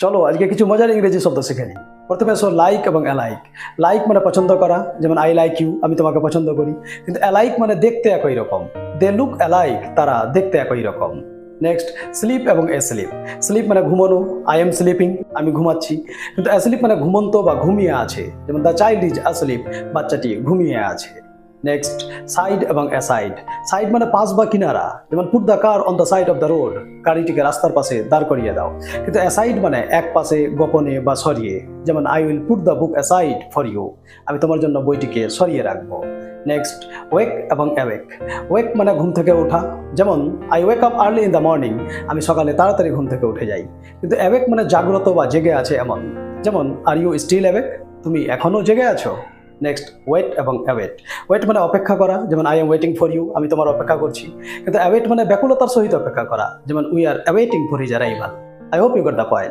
চলো আজকে কিছু মজার ইংরেজি শব্দ শিখে নিই। প্রথমে আসো লাইক এবং অ্যালাইক। লাইক মানে পছন্দ করা, যেমন আই লাইক ইউ, আমি তোমাকে পছন্দ করি। কিন্তু অ্যালাইক মানে দেখতে একই রকম, দে লুক অ্যালাইক, তারা দেখতে একই রকম। নেক্সট, স্লিপ এবং এস্লিপ। স্লিপ মানে ঘুমানো, আই এম স্লিপিং, আমি ঘুমাচ্ছি। কিন্তু অ্যাসলিপ মানে ঘুমন্ত বা ঘুমিয়ে আছে, যেমন দ্য চাইল্ড ইজ অ্যাসলিপ, বাচ্চাটি ঘুমিয়ে আছে। নেক্সট, সাইড এবং অ্যাসাইড। সাইড মানে পাশ বা কিনারা, যেমন put the car on the side of the road, গাড়িটিকে রাস্তার পাশে দাঁড় করিয়ে দাও। কিন্তু অ্যাসাইড মানে এক পাশে, গোপনে বা সরিয়ে, যেমন I will put the book aside for you, আমি তোমার জন্য বইটিকে সরিয়ে রাখবো। নেক্সট, ওয়েক এবং অ্যাওয়েক। ওয়েক মানে ঘুম থেকে ওঠা, যেমন I wake up early in the morning, আমি সকালে তাড়াতাড়ি ঘুম থেকে উঠে যাই। কিন্তু অ্যাওয়েক মানে জাগ্রত বা জেগে আছে এমন, যেমন আর ইউ স্টিল অ্যাওয়েক, তুমি এখনো জেগে আছো। নেক্সট, ওয়েট এবং অ্যাওয়েট। ওয়েট মানে অপেক্ষা করা, যেমন I am waiting for you, আমি তোমার অপেক্ষা করছি। কিন্তু অ্যাওয়েট মানে ব্যাকুলতার সহিত অপেক্ষা করা, যেমন we are awaiting for his arrival. I hope you got the point.